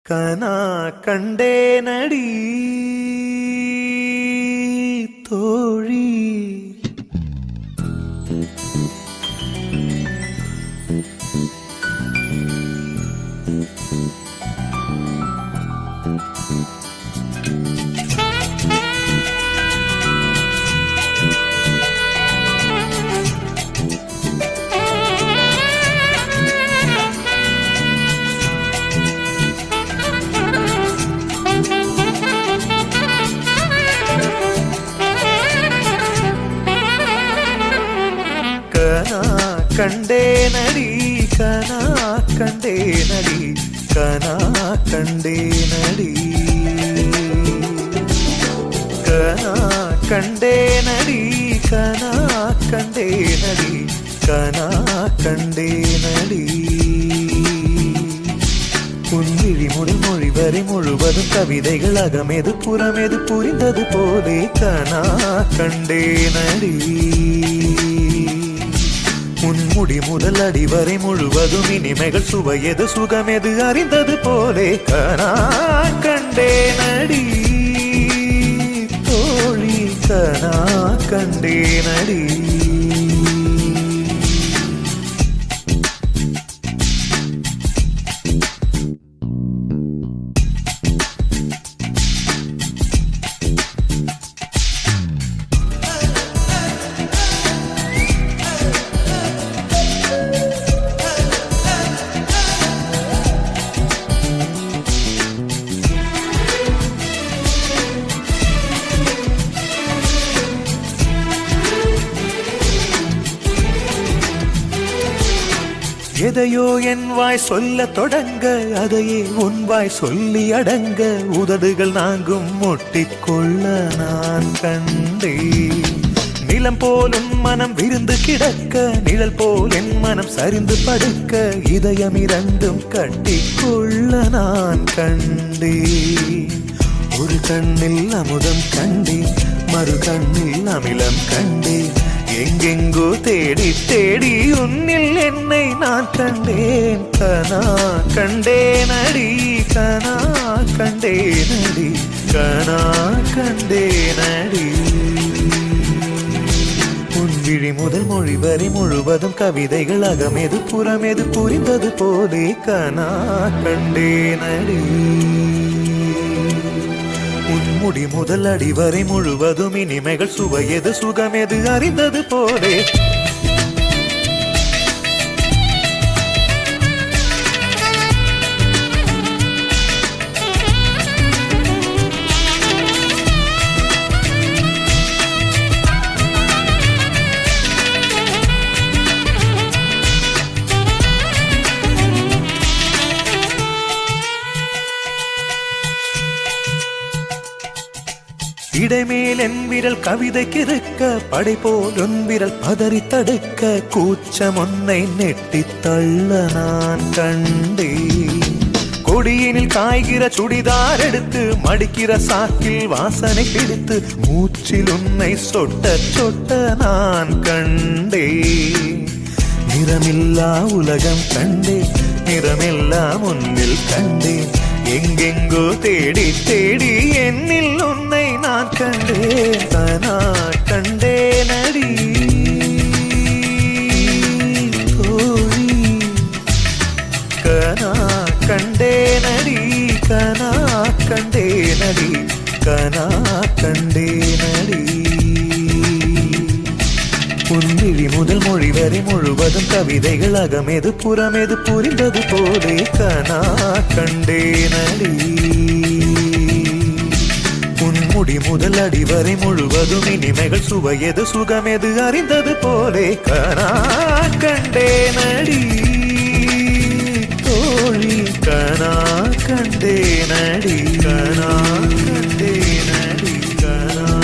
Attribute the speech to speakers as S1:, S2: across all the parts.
S1: கனா கண்டேனடி தோழி. கனா கண்டேனடி கனா கண்டேனடி கனா கண்டேனடி கனா கண்டேனடி கனா கண்டேனடி கனா கண்டேனடி. உன்விழி முதல் மொழி வரை முழுவதும் கவிதைகள் அகமெது புறமெது புரிந்தது போலே கனா கண்டேனடி. உன்முடி முதல் அடி வரை முழுவதும் இனிமைகள் சுவையது சுகமெது அறிந்தது போலே கனா கண்டேனடி தோழி கனா கண்டேனடி. எதையோ என் வாய் சொல்ல தொடங்க அதையே உன் வாய் சொல்லி அடங்க உதடுகள் நாங்கும் முட்டிக்கொள்ள நான் கண்டேன். நிலம் போல் உன் மனம் விருந்து கிடக்க நிழல் போல் என் மனம் சரிந்து படுக்க இதயம் இரண்டும் கட்டிக்கொள்ள நான் கண்டேன். ஒரு கண்ணில் அமுதம் கண்டேன் மறு கண்ணில் அமிலம் கண்டேன். எங்கெங்கோ தேடி தேடி உன்னில் என்னை நான் கண்டேன். கனா கண்டேனடி கனா கண்டேனடி கனா கண்டேனடி. உன்விழி முதல் மொழி வரை முழுவதும் கவிதைகள் அகமெது புறமெது புரிந்தது போலே கனா கண்டேனடி. உன்முடி முதல் அடி வரை முழுவதும் இனிமைகள் சுவையது சுகமெது அறிந்தது போலே. இடைமேல் என் விரல் கவிதைக்கு இருக்க படை போல் உன் விரல் பதறி தடுக்க கூச்சம் ஒன்னை நெட்டி தள்ள நான் கண்டேன். கொடியினில் காய்கிற சுடிதார் எடுத்து மடிக்கிற சாக்கில் வாசனை பிடித்து மூச்சில் உன்னை சொட்ட சொட்ட நான் கண்டேன். நிறமில்லா உலகம் கண்டேன் நிறமெல்லாம் உன்னில் கண்டேன். எங்கெங்கோ தேடி தேடி என்னில் உன்னை நான் கண்டேன். கனா கண்டேனடி தோழி கனா கண்டேனடி கனா கண்டேனடி கனா கண்டேனடி. உன்விழி முதல் மொழி வரை முழுவதும் கவிதைகள் அகமெது புறமெது புரிந்தது போலே கனா கண்டேனடி. உன்முடி முதல் அடி வரை முழுவதும் இனிமைகள் சுவையது சுகமெது அறிந்தது போலே கனா கண்டேனடி தோழி கனா கண்டேனடி கனா கண்டேனடி கனா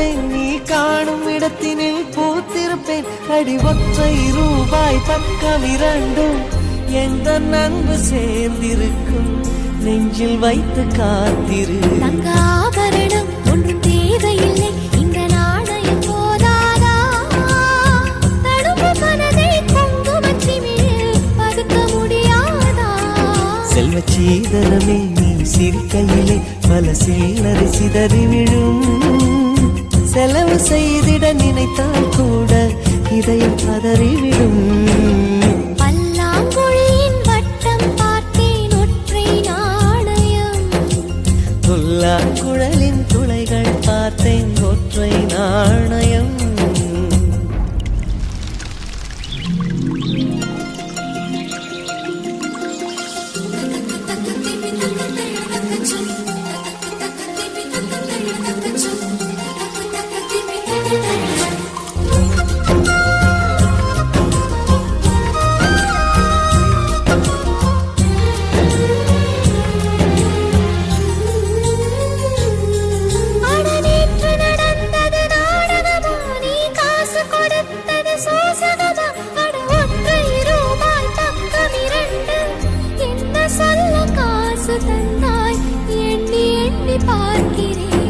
S2: காத்திருப்பேன், நீ காணும் இடத்தினில் பூத்திருப்பேன். அடி ஒற்றை ரூபாய் பக்கம் இரண்டும் எந்த அன்பு சேர்ந்திருக்கும், நெஞ்சில் வைத்து காத்திரு.
S3: தங்க ஆபரணம் ஒன்றும் தேவையில்லை, இந்த நாணயம் போதாதா? தடுப்பு மனதை குங்குமச்சிமிழில் பதுக்க முடியாதா?
S2: செல்வச் சீதனமே நீ சிரிக்கையிலே பல சில்லறை சிதறி விழும். செலவு செய்திட நினைத்தால் கூட இதயம் பதறிவிடும்.
S3: பல்லாங்குழியின் வட்டம் பார்த்தேன் ஒற்றை நாணயம்.
S2: குழலின் துளைகள் பார்த்தேன் ஒற்றை நாணயம்.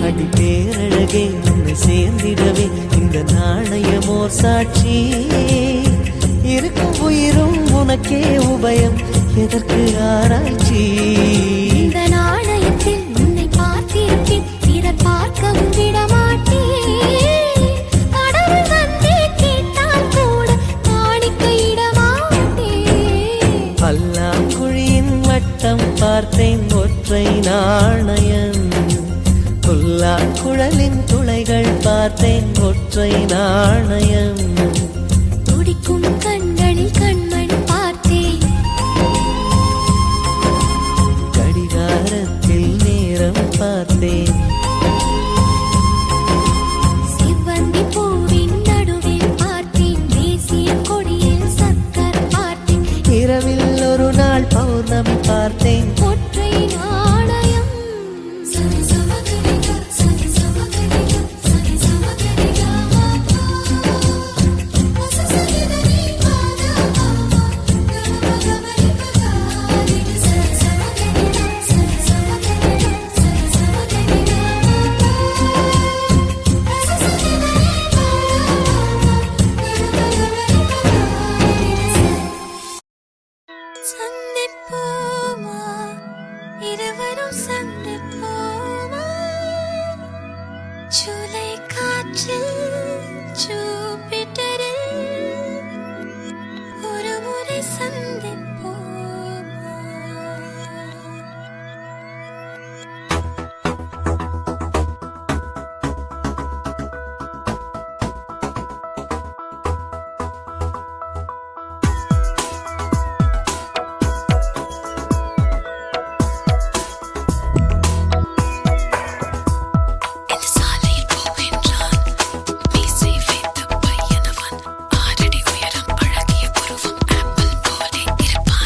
S2: அடி பேரழகே உன்னை சேர்ந்திடவே இந்த நாணயமோர் சாட்சி. இருக்கும் உயிரும் உனக்கே உபயம், எதற்கு ஆராய்ச்சி?
S3: இந்த நாணயத்தில் உன்னை பார்த்திருப்பேன், பிறர் பார்க்கவும் விடமாட்டேன். கடவுள் வந்தே கேட்டால் கூட காணிக்கையிட மாட்டேன்.
S2: பல்லாங்குழியின் வட்டம் பார்த்தேன் ஒற்றை நாணயம். குழலின் துளைகள் பார்த்தேன் ஒற்றை நாணயம்.
S3: துடிக்கும் கண்களில் கண்மணி பார்த்தேன்,
S2: கடிகாரத்தில் நேரம் பார்த்தேன்.
S3: செவ்வந்தி பூவின் நடுவில் பார்த்தேன், தேசிய கொடியில் சக்கர் பார்த்தேன்.
S2: இரவில் ஒரு நாள் பௌர்ணமி பார்த்தேன்.
S3: ஒற்றை நாணயம். சரி சமகரிகா, சரி சமகரிகா, சரி சமகரிகா. சசரிதனி பாதா பாபா, கமகமரிகா. சரி சமகரிகா, சரி சமகரிகா, சரி சமகரிகா. சசரிதனி சந்திப்போமா, இருவரும் சந்திப்போமா, ஜூலை காற்றில் ஜூபிட்டரில் ஒரு முறை சந்திப்போமா. இந்த சாலையில் போவென்றால் மீசை வைத்த பையனவன், 6 அடி உயரம், அழகிய உருவம், ஆப்பிள் போலே இருப்பான்.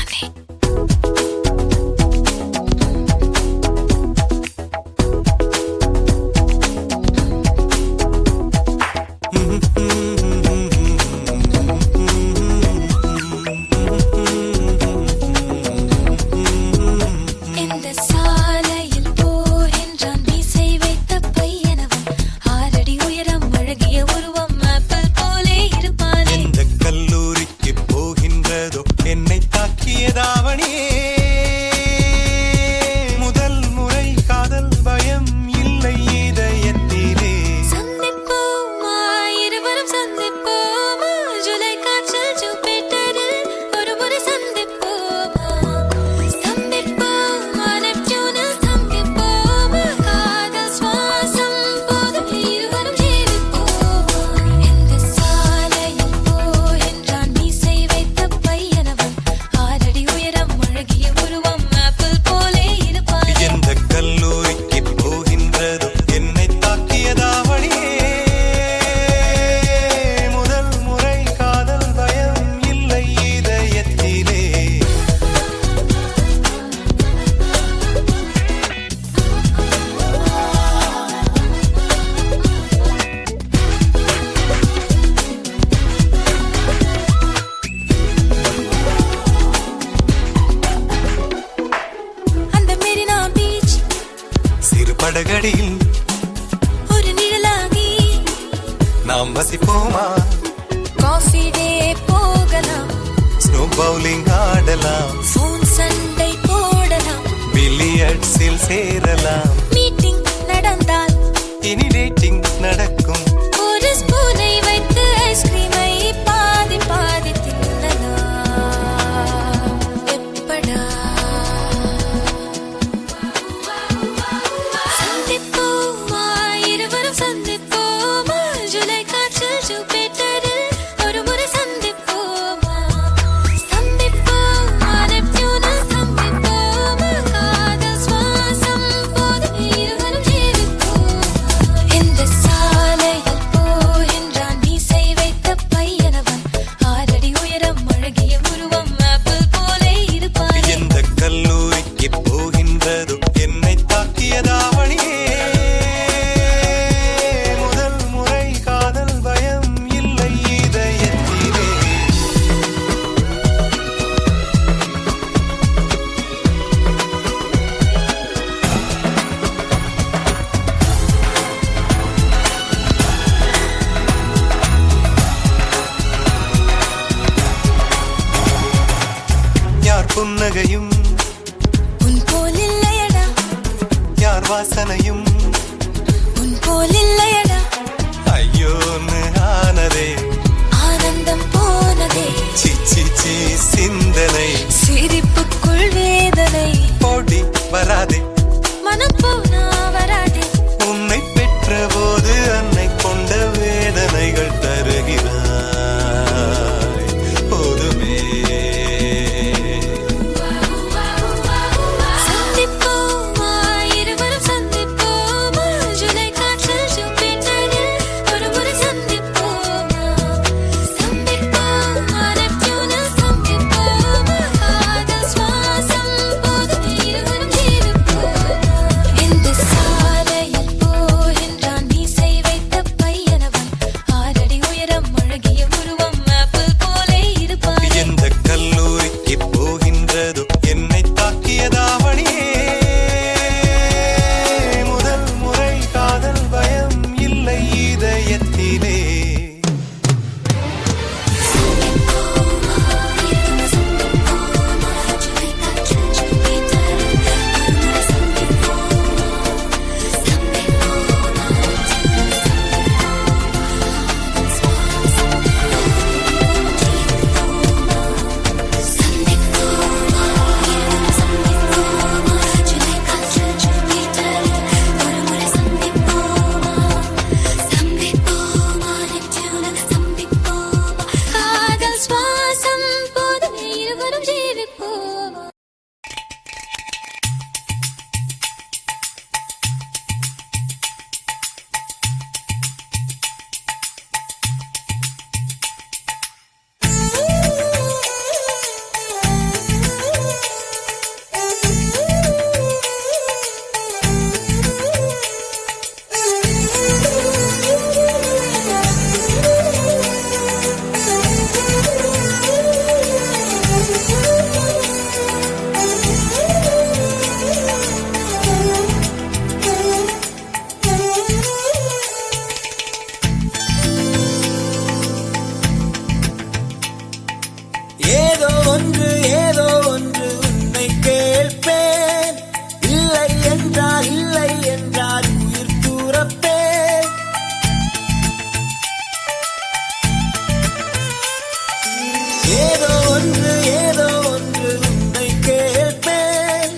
S1: படகடியில்
S3: ஒரு நிழலாகி
S1: நாம் வசிப்போமா?
S3: காஃபி டே போகலாம்,
S1: ஸ்னோ பவுலிங் ஆடலாம்,
S3: ஃபோன் சண்டை போடலாம்,
S1: பில்லியர்ட்ஸில் சேரலாம்.
S3: மீட்டிங் நடந்தால்
S1: இனி டேட்டிங் நடக்கும்.
S3: ஒரு ஸ்பூனை வைத்து ஐஸ்கிரீமை பாதி பாதி தின்னலாம். எப்படா சந்திப்போமா, இருவரும் சந்திப்போமா, ஜூலை காற்றில் ஜூபிட்டரில் ஒரு முறை சந்திப்போமா, சந்திப்போமா, நெப்டியூனில் சந்திப்போமா, காதல் சுவாசம் போது இருவரும் ஜீவிப்போமா. இந்த சாலையில் போகின்றான் மீசை வைத்த பையனவன், 6 அடி உயரம், அழகிய உருவம், ஆப்பிள் போலே இருப்பான்.
S1: எந்த கல்லூரிக்கு போகின்றதோ என்னை தாக்கியதாவணியே. முதல் முறை காதல் பயம் இல்லை இதயத்திலே. யார் புன்னகையும்
S3: உன் போல் இல்லையடா,
S1: யார் வாசனையும்
S3: உன் போல் இல்லையடா,
S1: ஐயோன்னு ஆனதே.
S3: ஆனந்தம் போனதே,
S1: சிச்சி சி சிந்தனை
S3: சிரிப்புக்குள் வேதனை,
S1: போடி வராதே.
S3: மனம் போனா வராதே.
S1: உன்னை பெற்ற போது அன்னை கொண்ட வேதனைகள் தருகிறாய் போதுமே.
S3: சந்திப்போமா, இருவரும் சந்திப்போமா, ஜூலை காற்றில் ஜூபிட்டரில் ஒரு முறை சந்திப்போமா, சந்திப்போமா, நெப்டியூனில் சந்திப்போமா, காதல் சுவாசம் போது இருவரும் ஜீவிப்போமா. இந்த சாலையில் போகின்றான் மீசை வைத்த பையனவன், 6 அடி உயரம், அழகிய உருவம், ஆப்பிள் போலே இருப்பான்.
S1: எந்த கல்லூரிக்கு போகின்றதோ என்னை தாக்கியதாவணியே. முதல் முறை காதல் பயம் இல்லை இதயத்திலே.
S3: காதல் சுவாசம் போது இருவரும் ஜீவிப்போமா.
S4: ஏதோ ஒன்று உன்னை கேட்பேன். இல்லை என்றால் உயிர் தூரப்பேன். ஏதோ ஒன்று உன்னை கேட்பேன்.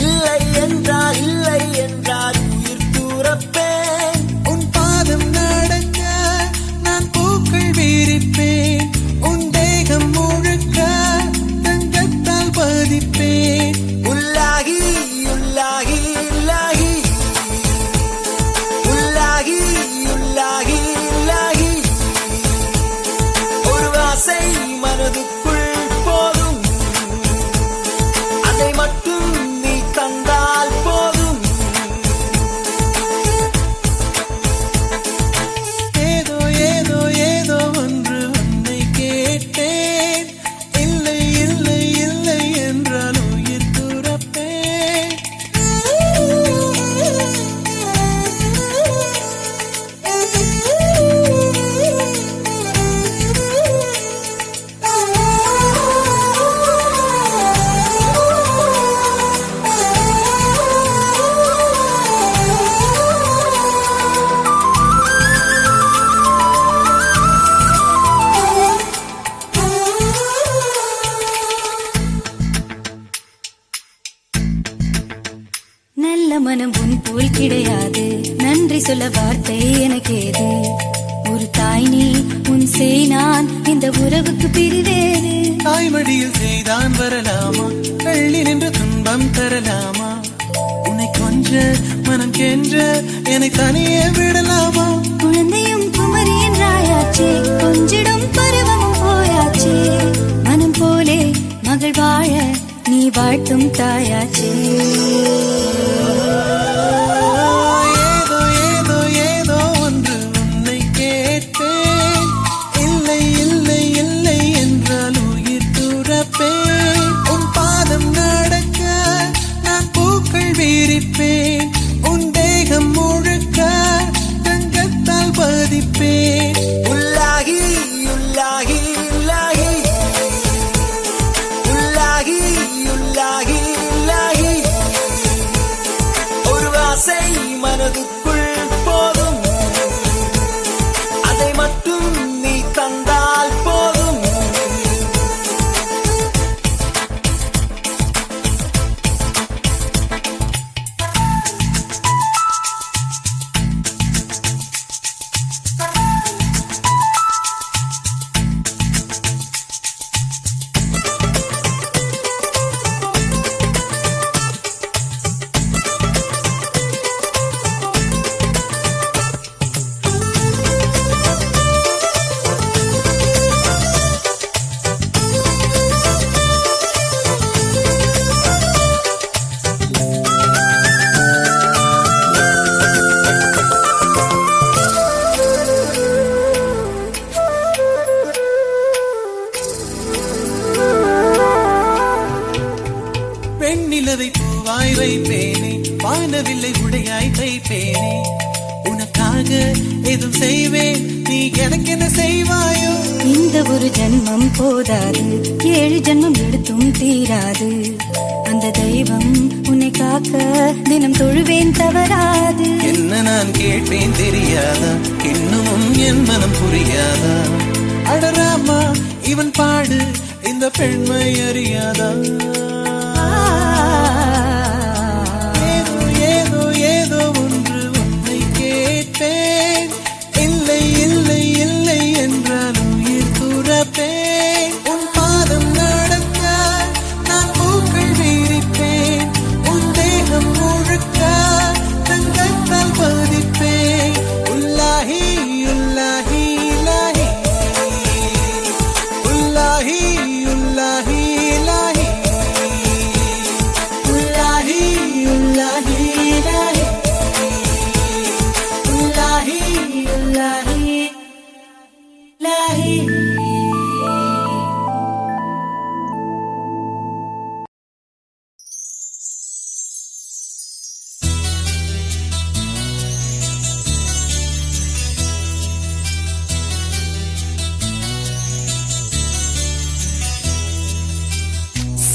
S4: இல்லை என்றால் உயிர் தூரப்பேன்.
S5: உன் பாதம் நடக்க நான் பூக்கள் விரிப்பேன். உன் தேகம் முழுக்க தங்க
S3: மனம் உன் போல் கிடையாது. நன்றி சொல்ல வார்த்தை எனக்கேது. ஒரு தாய் நீ, உன் செய் நான், இந்த உறவுக்கு பிரிவேறு.
S5: தாய்மடியில் செய்தான் வரலாமா, தள்ளி நின்று துன்பம் தரலாமா? உன்னை கொஞ்ச மனம் கென்ற என்னை தனியே விடலாமா?
S3: குழந்தையும் குமரி என்றாயாச்சே, கொஞ்சிடும் பருவமும் போயாச்சே. மனம் போலே மகள் வாழ நீ வாழ்த்தும் தாயாச்சே.
S5: ஏதோ ஏதோ ஏதோ ஒன்று உன்னை கேட்பேன். இல்லை இல்லை இல்லை என்றால் உயிர் துறப்பேன். உன் பாதம் நடக்க நான் பூக்கள் வீரிப்பேன். உன் தேகம் முழுக்க தங்கத்தால் பதிப்பேன்.
S4: உள்ளாகி உள்ளாகி உள்ளாகி உள்ளாகி உள்ளாகி உள்ளாகி ஒரு வாசை மனதுக்குள் போதும், அதை மட்டும் நீ தந்தால் போதும்.
S5: வெண்ணிலவை பூவாய் வைப்பேனே, வானவில்லை உடையாய் தைப்பேனே. உனக்காக எதுவும் செய்வேன், நீ எனக்கு என்ன செய்வாயோ?
S3: இந்த ஒரு ஜன்மம் போதாது, 7 ஜன்மம் எடுத்தும் தீராது. அந்த தெய்வம் உன்னை காக்க தினம் தொழுவேன் தவறாது.
S5: என்ன நான் கேட்பேன் தெரியாதா, இன்னமும் என் மனம் புரியாதா? அடராமா இவன் பாடு, இந்த பெண்மை அறியாதா? ஏதோ ஏதோ ஏதோ ஒன்று உன்னை கேட்பேன். இல்லை இல்லை இல்லை என்றால் உயிர் துறப்பேன். உன் பாதம் நடக்க நான் பூக்கள் வீரிப்பேன். உன் தேகம் முழுக்க தங்கத்தால் பதிப்பேன். உள்ளாகி உள்ளாகி இலாஹி உள்ளாஹி உள்ளாஹி இலாஹி உள்ளாஹி உள்ளாஹி இலாஹி உள்ளாஹி உள்ளாஹி இலாஹி.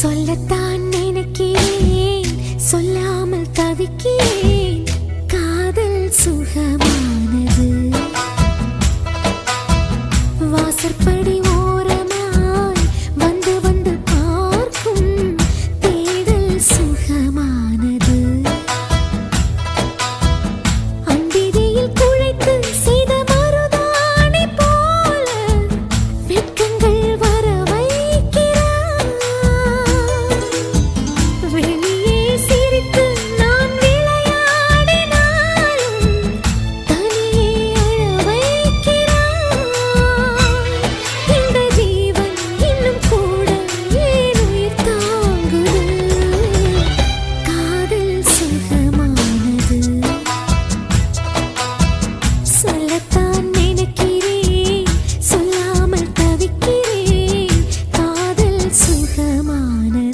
S3: சொல்லத்தான் நினைக்கிறேன், சொல்லாமல் தவிக்கிறேன். காதல் சுகமானது. வாசற்படி ஓரமாய் வந்து வந்து பார்க்கும் தேடல் சுகமானது. அம்பிதியில் குழைத்து செய்த மருதாணி போல வெட்கங்கள் வர வைக்கிறாய். வெளியே சிரித்து நான் விளையாடினாலும் தனியே அழ வைக்கிறாய். இந்த ஜீவன் இன்னும் கூட ஏன் உயிர் தாங்குது? காதல் சுகமானது. சொல்லத்தான் நினைக்கிறேன், சொல்லாமல் தவிக்கிறேன். காதல் சுகமானது.